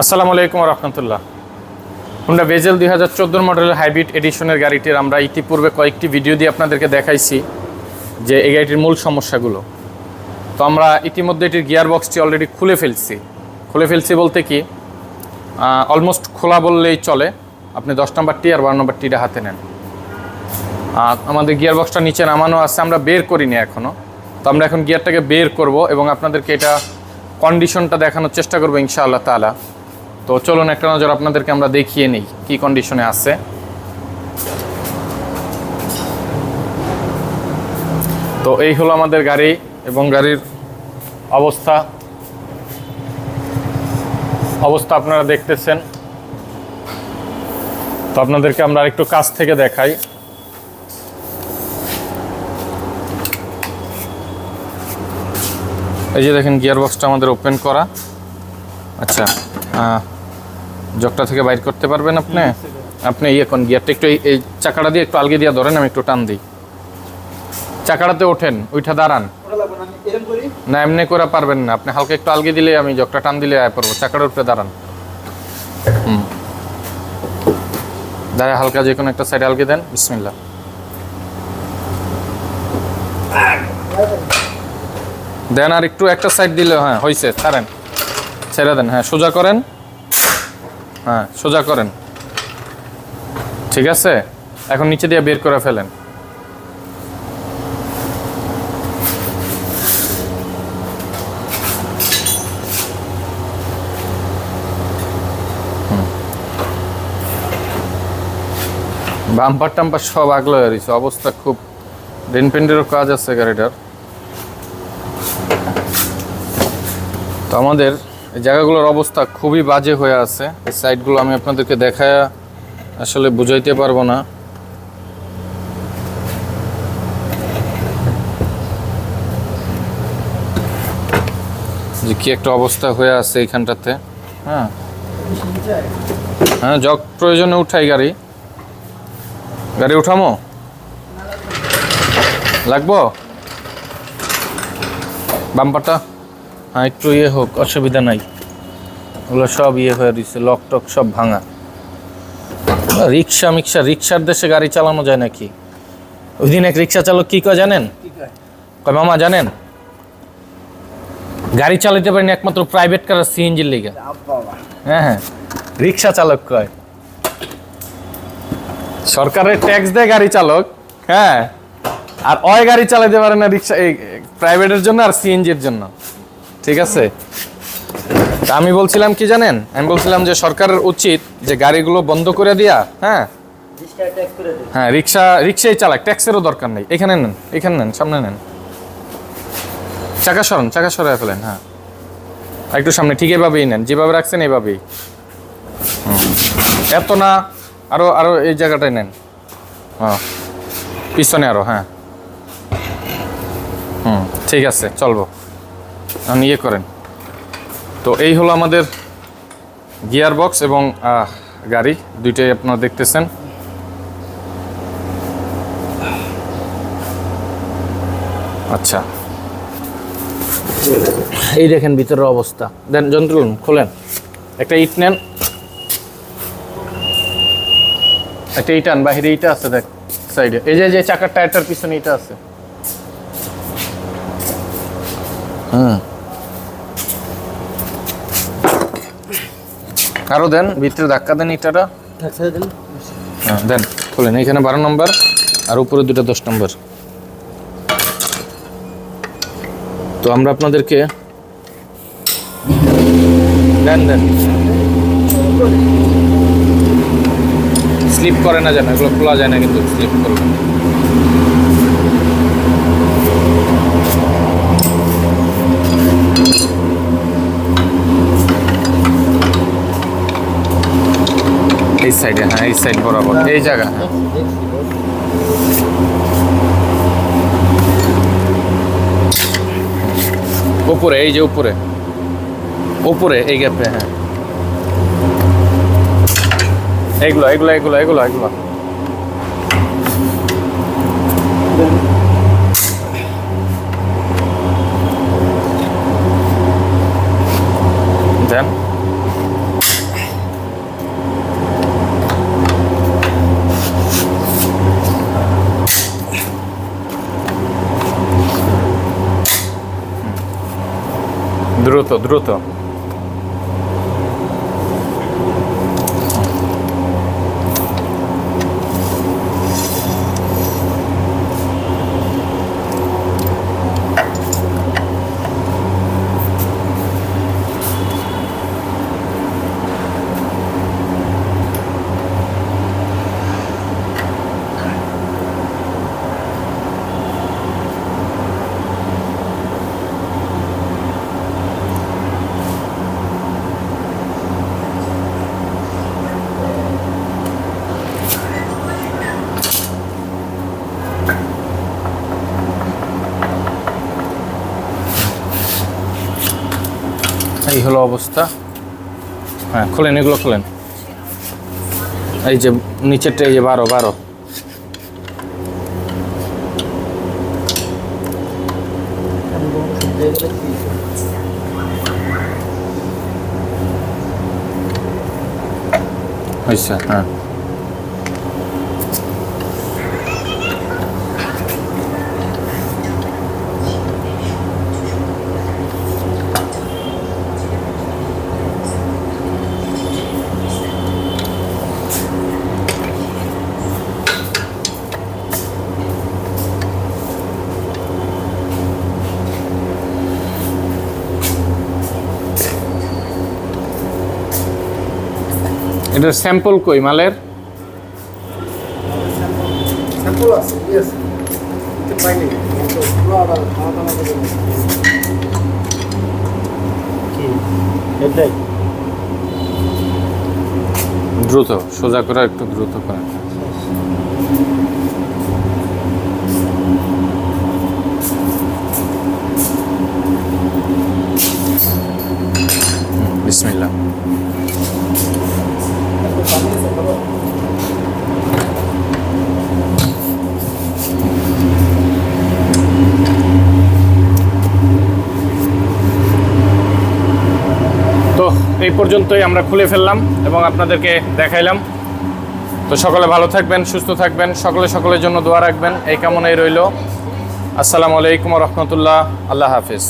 আসসালামু আলাইকুম রহমতুল্লাহ। Honda bezel 2014 মডেলের হাইব্রিড এডিশনের গাড়িটির আমরা ইতিপূর্বে কয়েকটি ভিডিও দিয়ে আপনাদেরকে দেখাইছি যে এই গাড়িটির মূল সমস্যাগুলো। তো আমরা ইতিমধ্যে এটির গিয়ার বক্সটি অলরেডি খুলে ফেলছি বলতে কি অলমোস্ট খোলা বললেই চলে। আপনি 10 নম্বরটি আর 12 নম্বরটিটা হাতে নেন। আমাদের গিয়ার বক্সটা নিচে নামানো আছে, আমরা বের করিনি এখনও। তো আমরা এখন গিয়ারটাকে বের করব এবং আপনাদেরকে এটা কন্ডিশনটা দেখানোর চেষ্টা করবো ইনশাআল্লাহ তাআলা। তো চলুন একটা নজর আপনাদেরকে আমরা দেখিয়ে নিই কী কন্ডিশনে আছে। তো এই হলো আমাদের গাড়ি এবং গাড়ির অবস্থা আপনারা দেখতেছেন। তো আপনাদেরকে আমরা একটু কাছ থেকে দেখাই। এই যে দেখেন গিয়ার বক্সটা আমাদের ওপেন করা। আচ্ছা, জকটা থেকে বাইর করতে পারবেন আপনি এখন গিয়ারটা একটু এই চাকাটা দিয়ে একটু আলগে দিয়ে ধরেন, আমি একটু টান দিই। চাকাটাতে ওঠেন, ওইটা দাঁড়ান না, এমনি করে পারবেন না। আপনি হালকা একটু আলগে দিলে আমি জকটা টান দিলে আয় পারবো। চাকাটার উপরে দাঁড়ান, দাঁড়ায় হালকা যে কোনো একটা সাইডে আলগে দেন। বিসমিল্লাহ। দেন আর একটু একটা সাইড দিলে, হ্যাঁ হয়েছে, ছাড়েন, ছেড়ে দেন। হ্যাঁ সোজা করেন, হ্যাঁ সোজা করেন, ঠিক আছে। এখন নিচে দিয়ে বের করে ফেলেন। বাম্পার টাম্পার সব আগলো হয়ে রয়েছে, অবস্থা খুব। রেন পেন্টেরও কাজ আছে গাড়িটার। তো আমাদের এই জায়গাগুলোর অবস্থা খুবই বাজে হয়ে আছে। এই সাইডগুলো আমি আপনাদেরকে দেখায় আসলে বুঝাইতে পারবো না। যে কি একটা অবস্থা হয়ে আছে এইখানটাতে। হ্যাঁ হ্যাঁ, জগ প্রয়োজনে উঠাই গাড়ি উঠামো, লাগবো বাম্পারটা। হ্যাঁ একটু ইয়ে হোক, অসুবিধা নাই। ওগুলো সব ইয়ে হয়ে রয়েছে, লক টক সব ভাঙা। রিক্সার দেশে গাড়ি চালানো যায় নাকি? ওই দিন এক রিক্সা চালক কি কয় জানেন? কয় মামা জানেন, গাড়ি চালাতে পারেন একমাত্র প্রাইভেট কার সিএনজির লিগা। হ্যাঁ হ্যাঁ, রিক্সা চালক কয় সরকারের ট্যাক্স দেয় গাড়ি চালক, হ্যাঁ, আর ওই গাড়ি চালাতে পারে না রিক্সা, এই প্রাইভেটের জন্য আর সিএনজির জন্য, ঠিক আছে। তা আমি বলছিলাম কি জানেন, আমি বলছিলাম যে সরকারের উচিত যে গাড়িগুলো বন্ধ করে দিয়া, হ্যাঁ হ্যাঁ, রিক্সাই চালাক, ট্যাক্সেরও দরকার নেই। এখানে নেন, সামনে নেন, চাকা সরায় ফেলেন। হ্যাঁ একটু সামনে, ঠিক এভাবেই নেন, যেভাবে রাখছেন এইভাবেই। এত না, আরো এই জায়গাটায় নেন। হ্যাঁ পিছনে আরো, হ্যাঁ ঠিক আছে, চলবো। ইয়ে করেন। তো এই হলো আমাদের গিয়ার বক্স এবং গাড়ি দুইটাই আপনারা দেখতেছেন। আচ্ছা, এই দেখেন ভিতরের অবস্থা। দেন যন্ত্র খোলেন, একটা ইট নেন, একটা ইট আন, বাহিরে ইটা আছে দেখ সাইডে। এই যে চাকার টায়ারটার পিছনে ইটা আছে। আরো দেন, ভিতরে ধাক্কা দেন ইটাটা। হ্যাঁ দেন, খোলেন। এখানে 12 নম্বর আর উপরে দুটো 10 নম্বর। তো আমরা আপনাদেরকে দেন স্লিপ করে না, যেন এগুলো খোলা যায় না, কিন্তু স্লিপ করবে। এই সাইডে, হ্যাঁ এই সাইড বরাবর, এই জায়গা। হ্যাঁ উপরে, এই যে উপরে এই গ্যাপে। হ্যাঁ এগুলো দেন। দ্রুত। এই হলো অবস্থা। হ্যাঁ খোলেন, এগুলো খোলেন। এই যে নিচেরটা, এই যে 12 হয়েছে। হ্যাঁ এটার স্যাম্পল কই মালের? স্যাম্পল আছে, ইয়েস। এটা পাইনি। তো পুরো আবার খাওয়া করে কি এটাই দ্রুত সোজা করে, একটু দ্রুত করে। বিসমিল্লাহ। তো এই পর্যন্তই আমরা খুলে ফেললাম এবং আপনাদেরকে দেখাইলাম। তো সকলে ভালো থাকবেন, সুস্থ থাকবেন, সকলের জন্য দোয়া রাখবেন, এই কামনাই রইল। আসসালামু আলাইকুম ওয়া রাহমাতুল্লাহ। আল্লাহ হাফেজ।